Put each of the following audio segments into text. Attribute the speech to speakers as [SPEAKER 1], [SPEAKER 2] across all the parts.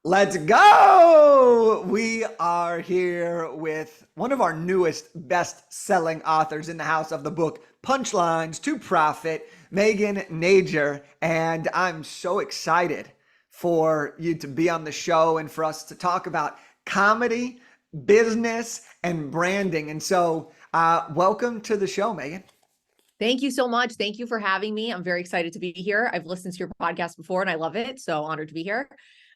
[SPEAKER 1] Let's go. We are here with one of our newest best-selling authors in the house of the book, Punchlines to Profit, Megan Nager. And I'm so excited for you to be on the show and for us to talk about comedy, business, and branding. And so, welcome to the show, Megan.
[SPEAKER 2] Thank you so much. Thank you for having me. I'm very excited to be here. I've listened to your podcast before and I love it. So honored to be here.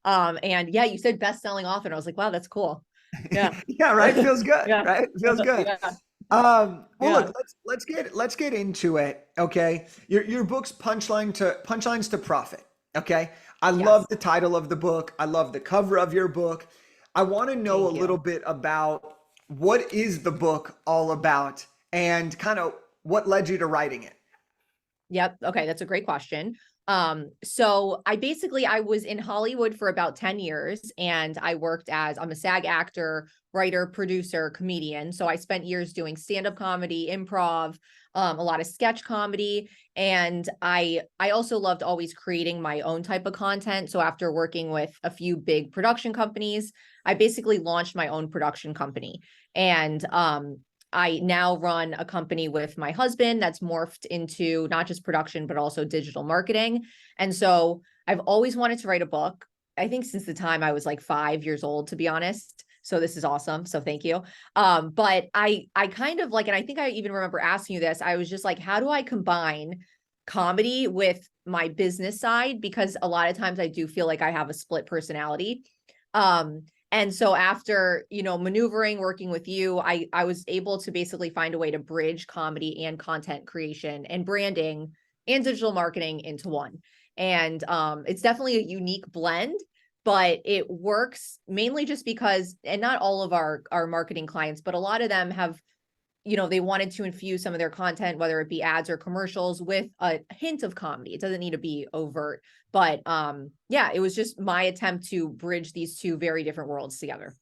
[SPEAKER 2] And yeah, you said best-selling author. And I was like, wow, that's cool. Yeah.
[SPEAKER 1] Yeah, right. Feels good,
[SPEAKER 2] Yeah.
[SPEAKER 1] right? Feels good.
[SPEAKER 2] Yeah.
[SPEAKER 1] Well,
[SPEAKER 2] Yeah.
[SPEAKER 1] look, let's get into it. Okay, your book's punchlines to profit. Okay, I love
[SPEAKER 2] Yes.
[SPEAKER 1] the title of the book. I love the cover of your book. I want to know a
[SPEAKER 2] Thank
[SPEAKER 1] little
[SPEAKER 2] you.
[SPEAKER 1] bit about what is the book all about and kind of what led you to writing it.
[SPEAKER 2] Yep. Okay. That's a great question. So I was in Hollywood for about 10 years and I'm a SAG actor, writer, producer, comedian. So I spent years doing stand-up comedy, improv, a lot of sketch comedy. And I also loved always creating my own type of content. So after working with a few big production companies, I basically launched my own production company. And I now run a company with my husband that's morphed into not just production, but also digital marketing. And so I've always wanted to write a book. I think since the time I was like 5 years old, to be honest. So this is awesome. So thank you. But I kind of like, and I think I even remember asking you this. I was just like, how do I combine comedy with my business side? Because a lot of times I do feel like I have a split personality. Um, and so after, maneuvering, working with you, I was able to basically find a way to bridge comedy and content creation and branding and digital marketing into one. And it's definitely a unique blend, but it works mainly just because, and not all of our marketing clients, but a lot of them have, they wanted to infuse some of their content, whether it be ads or commercials, with a hint of comedy. It doesn't need to be overt, but yeah, it was just my attempt to bridge these two very different worlds together.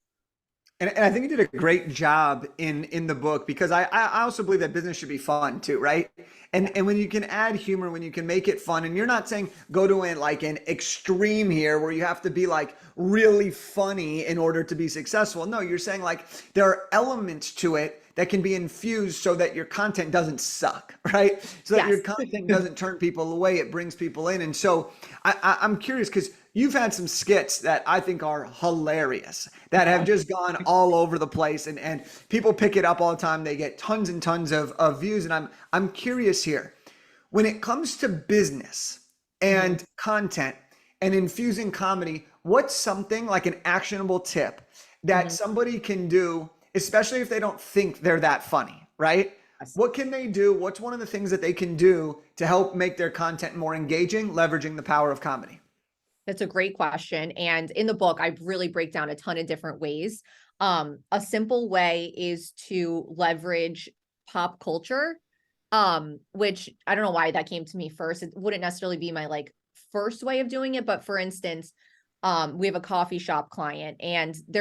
[SPEAKER 1] And I think you did a great job in the book because I also believe that business should be fun too, right? And when you can add humor, when you can make it fun, and you're not saying go to an extreme here where you have to be like really funny in order to be successful. No, you're saying like there are elements to it that can be infused so that your content doesn't suck, right? So that your
[SPEAKER 2] Yes.
[SPEAKER 1] content doesn't turn people away, it brings people in. And so I'm curious because you've had some skits that I think are hilarious that have
[SPEAKER 2] Yeah.
[SPEAKER 1] just gone all over the place and people pick it up all the time. They get tons and tons of views. And I'm curious here. When it comes to business
[SPEAKER 2] Mhm.
[SPEAKER 1] and content and infusing comedy, what's something like an actionable tip that
[SPEAKER 2] Mhm.
[SPEAKER 1] somebody can do, especially if they don't think they're that funny, right?
[SPEAKER 2] Yes.
[SPEAKER 1] What can they do? What's one of the things that they can do to help make their content more engaging, leveraging the power of comedy?
[SPEAKER 2] That's a great question. And in the book, I really break down a ton of different ways. A simple way is to leverage pop culture, which I don't know why that came to me first. It wouldn't necessarily be my like first way of doing it, but for instance, we have a coffee shop client and they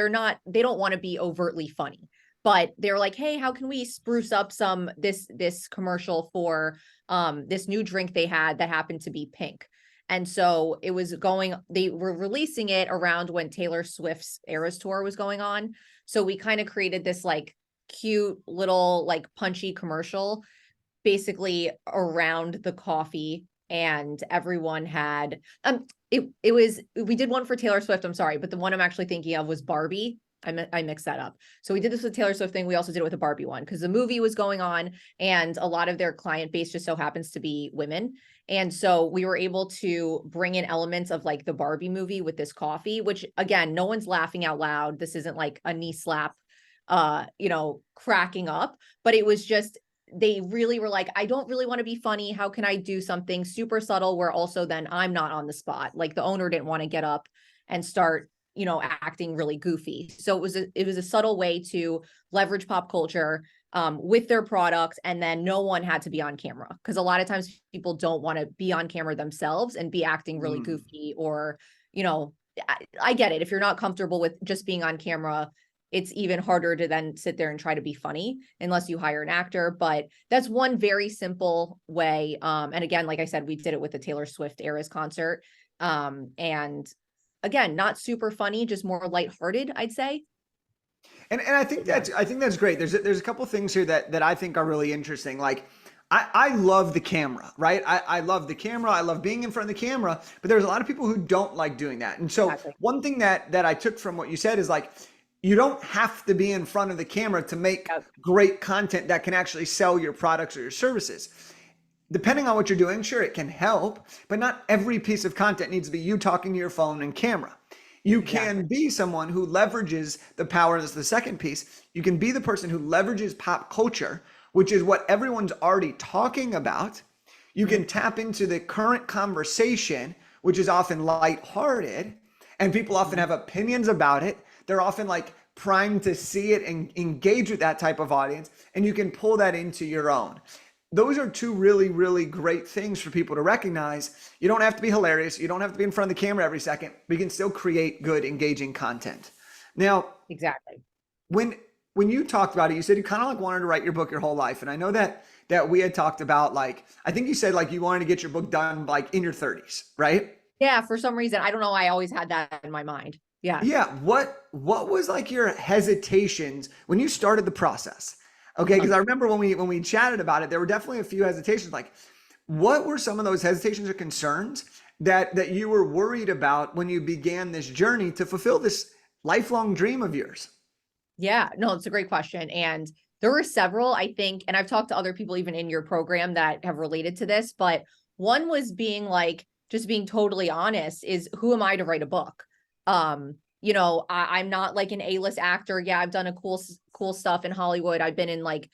[SPEAKER 2] don't want to be overtly funny, but they're like, hey, how can we spruce up this commercial for this new drink they had that happened to be pink? And so they were releasing it around when Taylor Swift's Eras tour was going on. So we kind of created this like cute little like punchy commercial basically around the coffee, and everyone had it was we did one for Taylor Swift, I'm sorry, but the one I'm actually thinking of was Barbie. I mixed that up. So we did this with Taylor Swift thing. We also did it with a Barbie one because the movie was going on and a lot of their client base just so happens to be women. And so we were able to bring in elements of like the Barbie movie with this coffee, which again, no one's laughing out loud. This isn't like a knee slap, cracking up, but it was just they really were like, I don't really want to be funny. How can I do something super subtle where also then I'm not on the spot? Like the owner didn't want to get up and start, acting really goofy. So it was a subtle way to leverage pop culture with their products, and then no one had to be on camera because a lot of times people don't want to be on camera themselves and be acting really
[SPEAKER 1] Mm.
[SPEAKER 2] goofy or, you know, I get it. If you're not comfortable with just being on camera, it's even harder to then sit there and try to be funny unless you hire an actor. But that's one very simple way. And again, like I said, we did it with the Taylor Swift Eras concert. And again, not super funny, just more lighthearted, I'd say.
[SPEAKER 1] And I think that's great. There's a couple things here that I think are really interesting. Like I love the camera, right? I love the camera. I love being in front of the camera, but there's a lot of people who don't like doing that. And so
[SPEAKER 2] Exactly.
[SPEAKER 1] one thing that I took from what you said is like you don't have to be in front of the camera to make
[SPEAKER 2] Yep.
[SPEAKER 1] great content that can actually sell your products or your services. Depending on what you're doing, sure, it can help, but not every piece of content needs to be you talking to your phone and camera. You
[SPEAKER 2] Exactly.
[SPEAKER 1] can be someone who leverages the power. This is the second piece. You can be the person who leverages pop culture, which is what everyone's already talking about. You
[SPEAKER 2] Mhm.
[SPEAKER 1] can tap into the current conversation, which is often lighthearted, and people often
[SPEAKER 2] Mhm.
[SPEAKER 1] have opinions about it. They're often like primed to see it and engage with that type of audience, and you can pull that into your own. Those are two really, really great things for people to recognize. You don't have to be hilarious. You don't have to be in front of the camera every second, but you can still create good, engaging content. Now,
[SPEAKER 2] Exactly.
[SPEAKER 1] when when you talked about it, you said you kind of like wanted to write your book your whole life. And I know that we had talked about like, I think you said like you wanted to get your book done like in your 30s, right?
[SPEAKER 2] Yeah, for some reason, I don't know, I always had that in my mind. Yeah.
[SPEAKER 1] Yeah. What was like your hesitations when you started the process? Okay, because I remember when we chatted about it, there were definitely a few hesitations. Like, what were some of those hesitations or concerns that you were worried about when you began this journey to fulfill this lifelong dream of yours?
[SPEAKER 2] Yeah, no, it's a great question. And there were several, I think, and I've talked to other people even in your program that have related to this, but one was being like, just being totally honest, is who am I to write a book? I'm not like an A-list actor. Yeah, I've done a cool stuff in Hollywood. I've been in like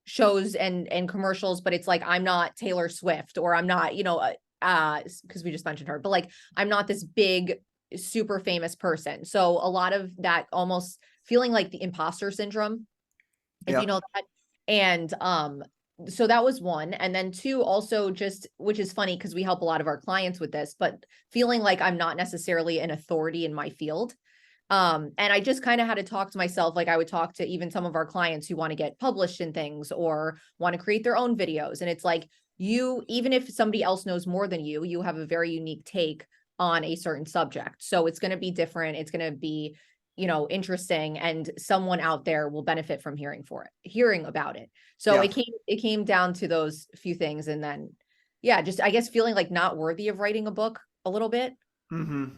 [SPEAKER 2] shows and commercials, but it's like I'm not Taylor Swift, or I'm not, because we just mentioned her, but like I'm not this big, super famous person. So a lot of that almost feeling like the imposter syndrome, if you
[SPEAKER 1] Yep.
[SPEAKER 2] know that. And so that was one. And then two, also just, which is funny because we help a lot of our clients with this, but feeling like I'm not necessarily an authority in my field. And I just kind of had to talk to myself, like I would talk to even some of our clients who want to get published in things or want to create their own videos. And it's like, you, even if somebody else knows more than you have a very unique take on a certain subject. So it's going to be different. It's going to be, interesting, and someone out there will benefit from hearing about it. So
[SPEAKER 1] Yeah.
[SPEAKER 2] it came down to those few things. And then, yeah, just, I guess, feeling like not worthy of writing a book a little bit.
[SPEAKER 1] Hmm.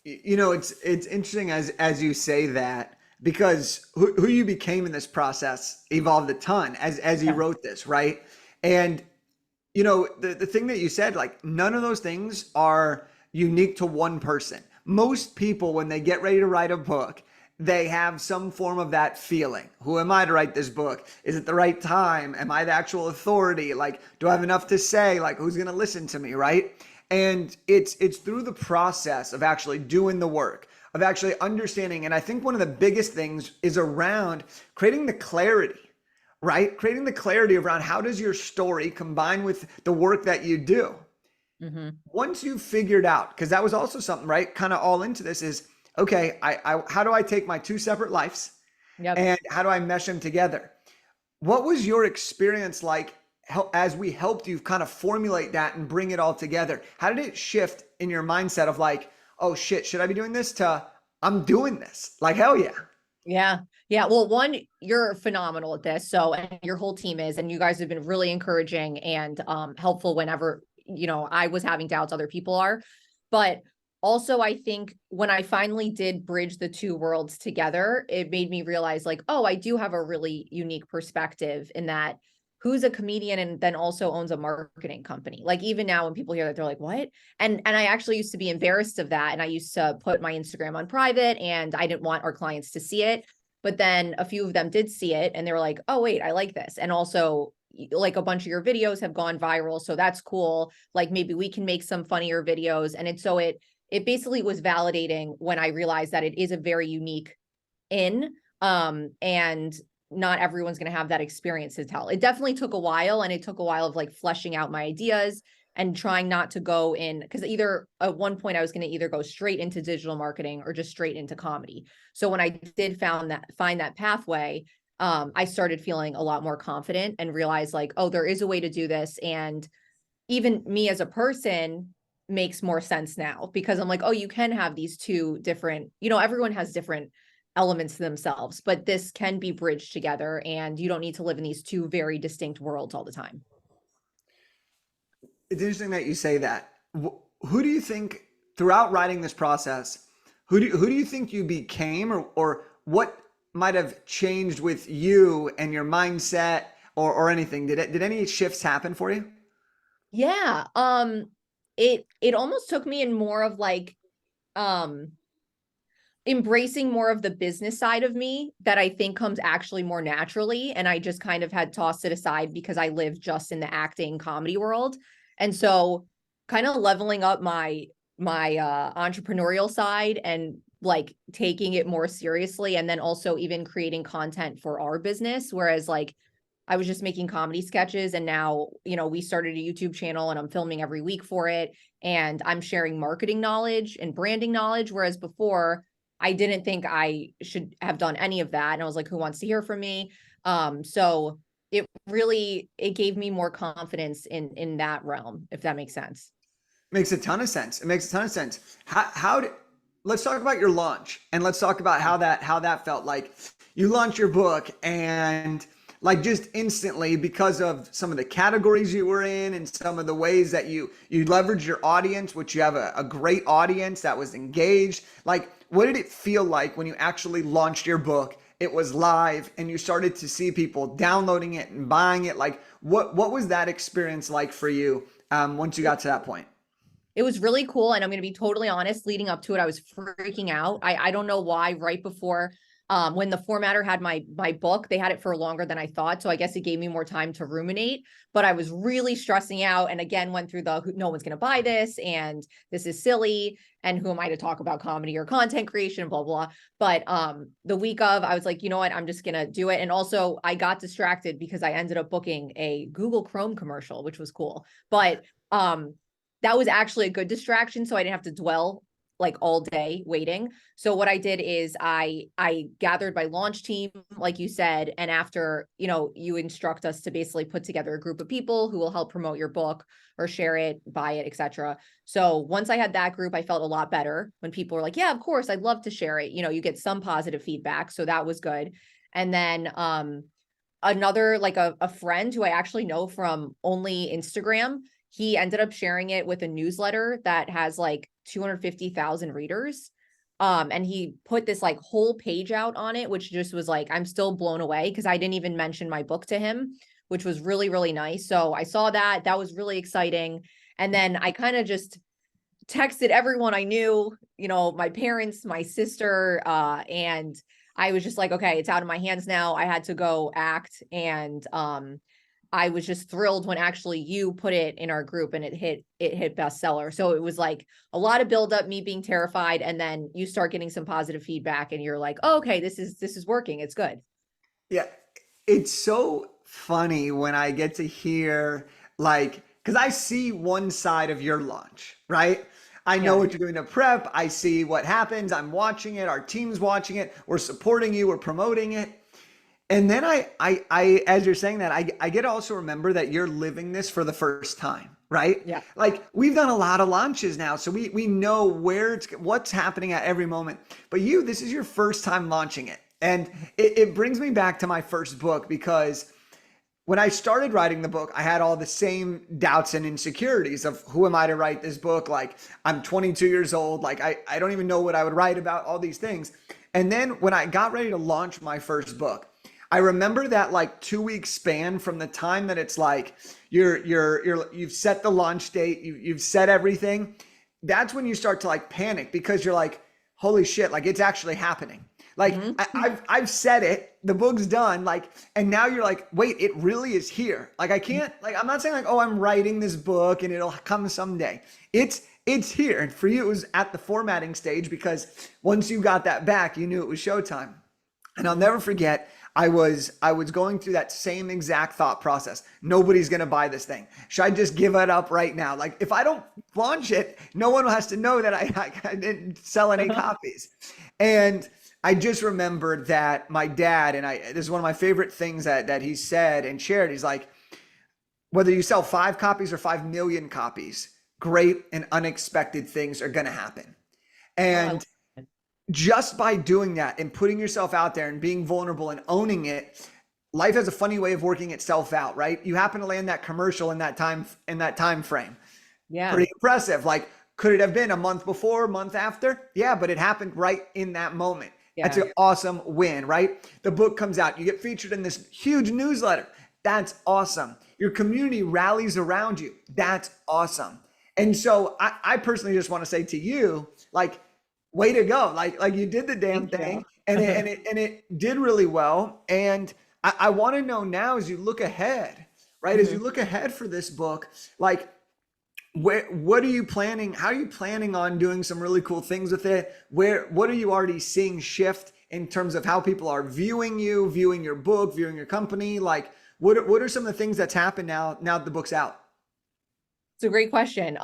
[SPEAKER 1] It's interesting as you say that because who you became in this process evolved a ton as you
[SPEAKER 2] Yeah.
[SPEAKER 1] wrote this, right? And the thing that you said, like none of those things are unique to one person. Most people, when they get ready to write a book, they have some form of that feeling. Who am I to write this book? Is it the right time? Am I the actual authority? Like, do I have enough to say? Like, who's going to listen to me, right? And it's through the process of actually doing the work, of actually understanding. And I think one of the biggest things is around creating the clarity, right? Creating the clarity around how does your story combine with the work that you do.
[SPEAKER 2] Hmm.
[SPEAKER 1] Once you've figured out, because that was also something, right? Kind of all into this is, okay, how do I take my two separate lives
[SPEAKER 2] Yep.
[SPEAKER 1] and how do I mesh them together? What was your experience like as we helped you kind of formulate that and bring it all together? How did it shift in your mindset of like, oh shit, should I be doing this to I'm doing this? Like, hell yeah.
[SPEAKER 2] Yeah. Yeah. Well, one, you're phenomenal at this. So, and your whole team is, and you guys have been really encouraging and helpful whenever, I was having doubts, other people are. But also, I think when I finally did bridge the two worlds together, it made me realize like, oh, I do have a really unique perspective in that who's a comedian and then also owns a marketing company. Like even now when people hear that, they're like, what? And I actually used to be embarrassed of that. And I used to put my Instagram on private and I didn't want our clients to see it. But then a few of them did see it and they were like, oh, wait, I like this. And also, like a bunch of your videos have gone viral. So that's cool. Like maybe we can make some funnier videos. And it basically was validating when I realized that it is a very unique and not everyone's going to have that experience to tell. It definitely took a while, and it took a while of like fleshing out my ideas and trying not to go in, because either at one point I was going to either go straight into digital marketing or just straight into comedy. So when I did find that pathway, I started feeling a lot more confident and realized like, oh, there is a way to do this. And even me as a person, makes more sense now, because I'm like, oh, you can have these two different, everyone has different elements to themselves, but this can be bridged together and you don't need to live in these two very distinct worlds all the time.
[SPEAKER 1] It's interesting that you say that. Who do you think throughout writing this process, who do you think you became, or what might have changed with you and your mindset, or anything? Did any shifts happen for you?
[SPEAKER 2] Yeah. It almost took me in more of like, um, embracing more of the business side of me that I think comes actually more naturally. And I just kind of had tossed it aside because I live just in the acting comedy world. And so kind of leveling up my entrepreneurial side and like taking it more seriously, and then also even creating content for our business. Whereas like I was just making comedy sketches, and now, we started a YouTube channel and I'm filming every week for it. And I'm sharing marketing knowledge and branding knowledge. Whereas before, I didn't think I should have done any of that. And I was like, who wants to hear from me? So it gave me more confidence in that realm, if that makes sense.
[SPEAKER 1] Makes a ton of sense. It makes a ton of sense. How did, let's talk about your launch, and let's talk about how that felt. Like, you launched your book, and like just instantly, because of some of the categories you were in and some of the ways that you leveraged your audience, which you have a great audience that was engaged. Like, what did it feel like when you actually launched your book? It was live and you started to see people downloading it and buying it. Like, what was that experience like for you, once you got to that point?
[SPEAKER 2] It was really cool. And I'm going to be totally honest, leading up to it, I was freaking out. I don't know why. Right before, when the formatter had my book, they had it for longer than I thought. So I guess it gave me more time to ruminate, but I was really stressing out. And again, went through no one's going to buy this, and this is silly. And who am I to talk about comedy or content creation, blah, blah. But the week of, I was like, you know what, I'm just going to do it. And also I got distracted because I ended up booking a Google Chrome commercial, which was cool. But that was actually a good distraction, so I didn't have to dwell like all day waiting. So what I did is I gathered my launch team, like you said, and after, you instruct us to basically put together a group of people who will help promote your book or share it, buy it, etc. So once I had that group, I felt a lot better when people were like, yeah, of course, I'd love to share it. You get some positive feedback, so that was good. And then another, like a friend who I actually know from only Instagram, he ended up sharing it with a newsletter that has like 250,000 readers. And he put this like whole page out on it, which just was like, I'm still blown away because I didn't even mention my book to him, which was really, really nice. So I saw that. That was really exciting. And then I kind of just texted everyone I knew, my parents, my sister, and I was just like, okay, it's out of my hands now. I had to go act. And I was just thrilled when actually you put it in our group and it hit bestseller. So it was like a lot of buildup, me being terrified, and then you start getting some positive feedback and you're like, oh, okay, this is working. It's good.
[SPEAKER 1] Yeah, it's so funny when I get to hear, like, because I see one side of your launch, right? I know
[SPEAKER 2] Yeah.
[SPEAKER 1] what you're doing to prep. I see what happens. I'm watching it. Our team's watching it. We're supporting you. We're promoting it. And then as you're saying that, I get to also remember that you're living this for the first time, right?
[SPEAKER 2] Yeah.
[SPEAKER 1] Like, we've done a lot of launches now, so we know what's happening at every moment. But this is your first time launching it. And it brings me back to my first book, because when I started writing the book, I had all the same doubts and insecurities of, who am I to write this book? Like, I'm 22 years old. Like, I don't even know what I would write about, all these things. And then when I got ready to launch my first book, I remember that like 2 week span from the time that it's like you've set the launch date, you've set everything. That's when you start to like panic, because you're like, holy shit, like, it's actually happening. Like,
[SPEAKER 2] Mhm.
[SPEAKER 1] I've said it, the book's done, like, and now you're like, wait, it really is here. Like, I can't, like, I'm not saying like, oh, I'm writing this book and it'll come someday. It's here. And for you, it was at the formatting stage, because once you got that back, you knew it was showtime. And I'll never forget, I was going through that same exact thought process. Nobody's going to buy this thing. Should I just give it up right now? Like, if I don't launch it, no one has to know that I didn't sell any copies. And I just remembered that my dad, and this is one of my favorite things that he said and shared. He's like, whether you sell 5 copies or 5 million copies, great and unexpected things are going to happen.
[SPEAKER 2] Oh, I love
[SPEAKER 1] And
[SPEAKER 2] it.
[SPEAKER 1] just by doing that and putting yourself out there and being vulnerable and owning it, life has a funny way of working itself out, right? You happen to land that commercial in that time frame.
[SPEAKER 2] Yeah.
[SPEAKER 1] Pretty impressive. Like, could it have been a month before, a month after? Yeah, but it happened right in that moment. That's
[SPEAKER 2] Yeah.
[SPEAKER 1] an awesome win, right? The book comes out, you get featured in this huge newsletter. That's awesome. Your community rallies around you. That's awesome. And so I personally just want to say to you, like, way to go. Like you did the damn
[SPEAKER 2] Thank
[SPEAKER 1] thing,
[SPEAKER 2] you.
[SPEAKER 1] and it did really well. And I want to know now, as you look ahead, right? As you
[SPEAKER 2] Mhm.
[SPEAKER 1] look ahead for this book, like, what are you planning? How are you planning on doing some really cool things with it? What are you already seeing shift in terms of how people are viewing you, viewing your book, viewing your company? Like, what are some of the things that's happened now that the book's out?
[SPEAKER 2] It's a great question.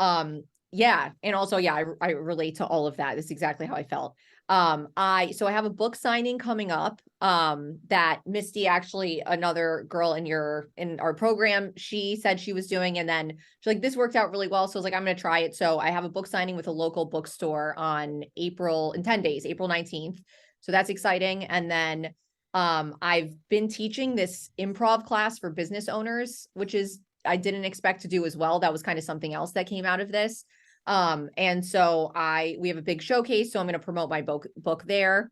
[SPEAKER 2] Yeah, and also, yeah, I relate to all of that. That's exactly how I felt. I have a book signing coming up. That Misty, actually, another girl in our program, she said she was doing, and then she's like, this worked out really well. So I was like, I'm gonna try it. So I have a book signing with a local bookstore on in 10 days, April 19th. So that's exciting. And then I've been teaching this improv class for business owners, which is I didn't expect to do as well. That was kind of something else that came out of this. And so we have a big showcase, so I'm going to promote my book there.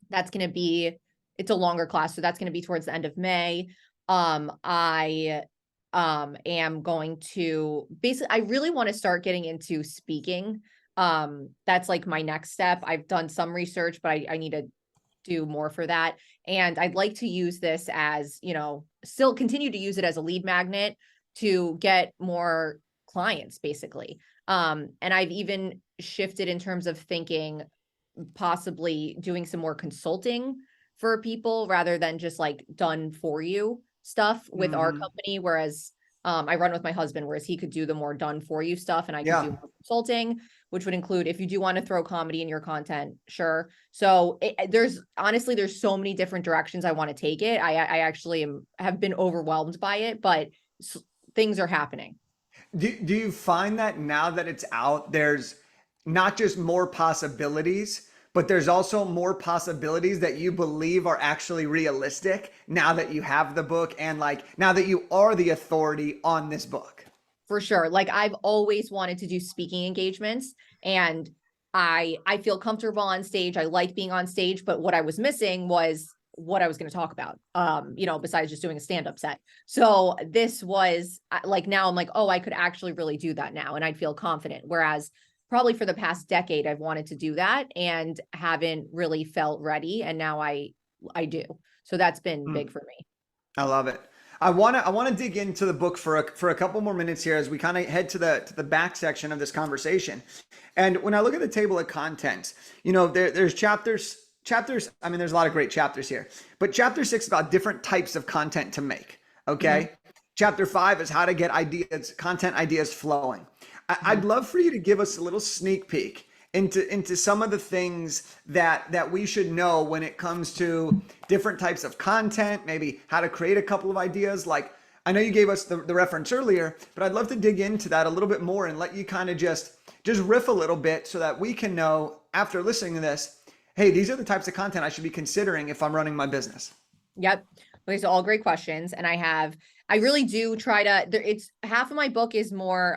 [SPEAKER 2] That's going to be It's a longer class, so that's going to be towards the end of May. I am going to basically I really want to start getting into speaking. That's like my next step. I've done some research, but I need to do more for that. And I'd like to use this as, still continue to use it as a lead magnet to get more clients, basically. And I've even shifted in terms of thinking possibly doing some more consulting for people rather than just like done for you stuff with our
[SPEAKER 1] Hmm.
[SPEAKER 2] company. Whereas I run with my husband, whereas he could do the more done for you stuff and I could do
[SPEAKER 1] Yeah.
[SPEAKER 2] more consulting, which would include if you do want to throw comedy in your content, sure. So there's so many different directions I want to take it. I actually have been overwhelmed by it, but things are happening.
[SPEAKER 1] Do you find that now that it's out, there's not just more possibilities, but there's also more possibilities that you believe are actually realistic now that you have the book and like now that you are the authority on this book?
[SPEAKER 2] For sure. Like I've always wanted to do speaking engagements and I feel comfortable on stage. I like being on stage, but what I was missing was what I was going to talk about. Besides just doing a stand-up set. So this was like now I'm like, "Oh, I could actually really do that now and I'd feel confident." Whereas probably for the past decade I've wanted to do that and haven't really felt ready, and now I do. So that's been
[SPEAKER 1] Hmm.
[SPEAKER 2] big for me.
[SPEAKER 1] I love it. I want to dig into the book for a couple more minutes here as we kind of head to the back section of this conversation. And when I look at the table of contents, there's chapters. I mean, there's a lot of great chapters here, but chapter 6 is about different types of content to make.
[SPEAKER 2] Mhm,
[SPEAKER 1] Okay. Chapter 5 is how to get content ideas flowing. I'd
[SPEAKER 2] mhm.
[SPEAKER 1] love for you to give us a little sneak peek into some of the things that we should know when it comes to different types of content, maybe how to create a couple of ideas. Like, I know you gave us the reference earlier, but I'd love to dig into that a little bit more and let you kind of just riff a little bit so that we can know after listening to this, hey, these are the types of content I should be considering if I'm running my business.
[SPEAKER 2] Yep. Okay, so all great questions. And I really do try to it's half of my book is more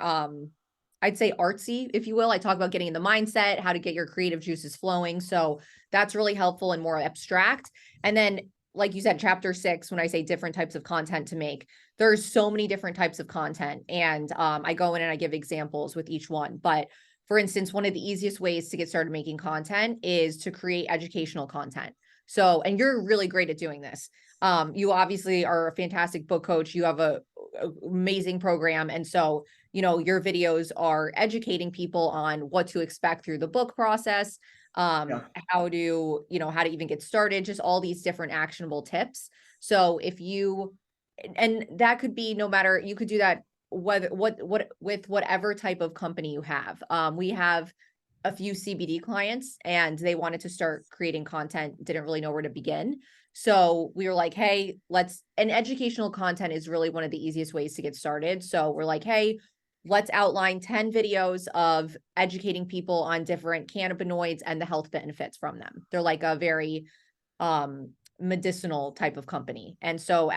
[SPEAKER 2] I'd say artsy, if you will. I talk about getting in the mindset, how to get your creative juices flowing. So that's really helpful and more abstract. And then, like you said, chapter 6, when I say different types of content to make, there's so many different types of content. And I go in and I give examples with each one. But for instance, one of the easiest ways to get started making content is to create educational content. So, and you're really great at doing this. You obviously are a fantastic book coach. You have a amazing program. And so, your videos are educating people on what to expect through the book process,
[SPEAKER 1] Yeah.
[SPEAKER 2] how to even get started, just all these different actionable tips. So and that could be no matter, you could do that whether what with whatever type of company you have. We have a few CBD clients and they wanted to start creating content, didn't really know where to begin. So we were like, hey, and educational content is really one of the easiest ways to get started. So we're like, hey, let's outline 10 videos of educating people on different cannabinoids and the health benefits from them. They're like a very medicinal type of company. And so,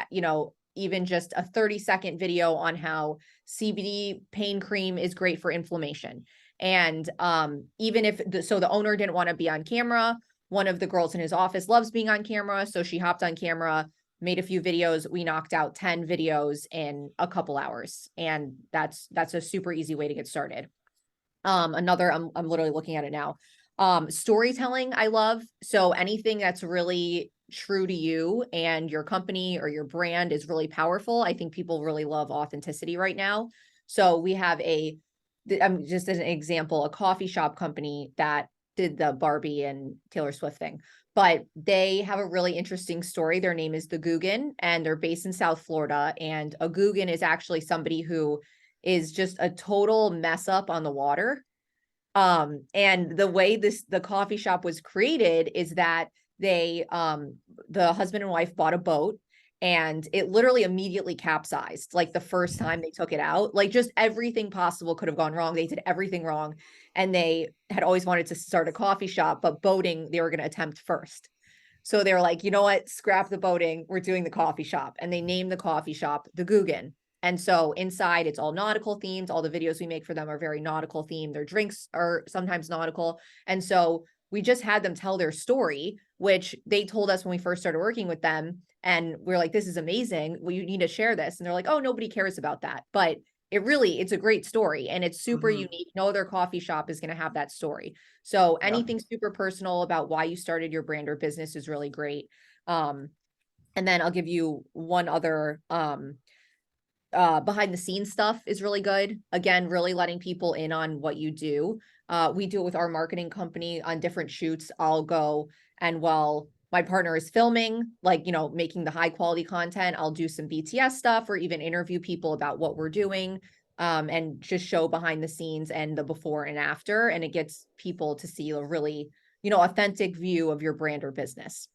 [SPEAKER 2] even just a 30-second video on how CBD pain cream is great for inflammation. And even if the owner didn't want to be on camera, one of the girls in his office loves being on camera. So she hopped on camera, made a few videos. We knocked out 10 videos in a couple hours. And that's a super easy way to get started. Another, I'm literally looking at it now. Storytelling, I love. So anything that's really true to you and your company or your brand is really powerful. I think people really love authenticity right now. So we have just as an example, a coffee shop company that did the Barbie and Taylor Swift thing, but they have a really interesting story. Their name is the Guggen, and they're based in South Florida. And a Guggen is actually somebody who is just a total mess up on the water. And the way the coffee shop was created is that they, the husband and wife bought a boat, and it literally immediately capsized. Like the first time they took it out, like just everything possible could have gone wrong. They did everything wrong. And they had always wanted to start a coffee shop, but boating, they were going to attempt first. So they were like, you know what, scrap the boating. We're doing the coffee shop. And they named the coffee shop the Guggen. And so inside it's all nautical themed. All the videos we make for them are very nautical themed. Their drinks are sometimes nautical. And so we just had them tell their story, which they told us when we first started working with them. And we're like, this is amazing. Well, you need to share this. And they're like, oh, nobody cares about that. But it's a great story, and it's super unique. No other coffee shop is going to have that story. So anything super personal about why you started your brand or business is really great. And then I'll give you one other, behind the scenes stuff is really good. Again, really letting people in on what you do. We do it with our marketing company on different shoots. I'll go, and while my partner is filming, like, making the high quality content, I'll do some BTS stuff or even interview people about what we're doing, and just show behind the scenes and the before and after. And it gets people to see a really, authentic view of your brand or business.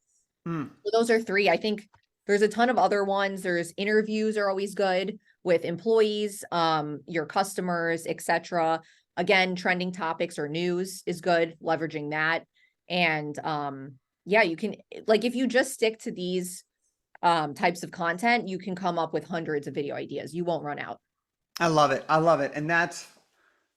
[SPEAKER 2] So those are three. I think there's a ton of other ones. There's interviews are always good with employees, your customers, etc. Again, trending topics or news is good, leveraging that. And you can, like, if you just stick to these types of content, you can come up with hundreds of video ideas. You won't run out.
[SPEAKER 1] I love it. I love it. And that's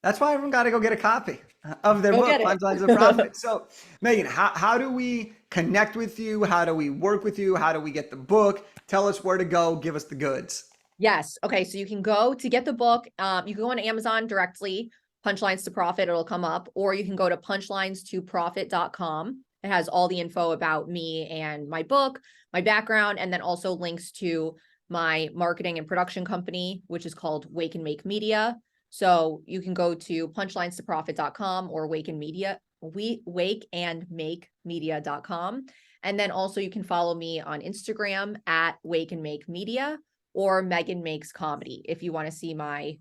[SPEAKER 1] why everyone got to go get a copy of their
[SPEAKER 2] Go
[SPEAKER 1] book,
[SPEAKER 2] get it.
[SPEAKER 1] Punchlines of Profit. So, Megan, how do we connect with you? How do we work with you? How do we get the book? Tell us where to go. Give us the goods.
[SPEAKER 2] Yes. Okay. So you can go to get the book. You can go on Amazon directly, Punchlines to Profit, it'll come up, or you can go to punchlinestoprofit.com. It has all the info about me and my book, my background, and then also links to my marketing and production company, which is called Wake and Make Media. So you can go to punchlinestoprofit.com or wakeandmakemedia.com. And then also you can follow me on Instagram at Wake and Make Media or Megan Makes Comedy if you want to see my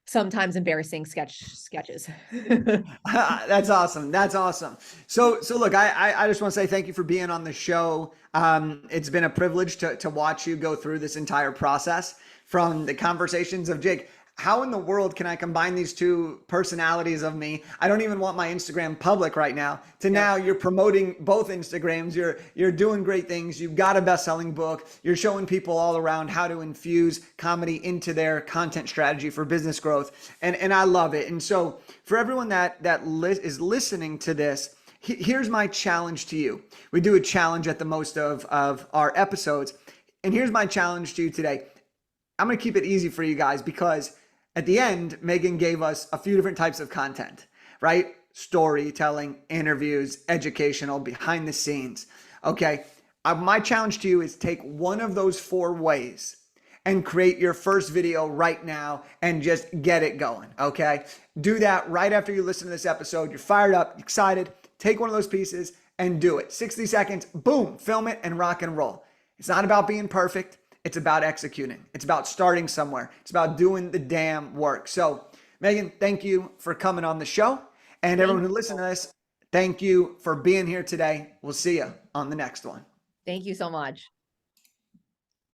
[SPEAKER 2] sometimes embarrassing sketches.
[SPEAKER 1] That's awesome. That's awesome. So look, I just want to say thank you for being on the show. It's been a privilege to watch you go through this entire process from the conversations of Jake. How in the world can I combine these two personalities of me? I don't even want my Instagram public right now. Now you're promoting both Instagrams. You're doing great things. You've got a best-selling book. You're showing people all around how to infuse comedy into their content strategy for business growth. And I love it. And so for everyone that is listening to this, here's my challenge to you. We do a challenge at the most of our episodes. And here's my challenge to you today. I'm going to keep it easy for you guys because at the end, Megan gave us a few different types of content, right? Storytelling, interviews, educational, behind the scenes. Okay. My challenge to you is take one of those 4 ways and create your first video right now and just get it going. Okay. Do that right after you listen to this episode. You're fired up, excited. Take one of those pieces and do it. 60 seconds, boom, film it and rock and roll. It's not about being perfect. It's about executing. It's about starting somewhere. It's about doing the damn work. So, Megan, thank you for coming on the show. And everyone who listened to this, thank you for being here today. We'll see you on the next one.
[SPEAKER 2] Thank you so much.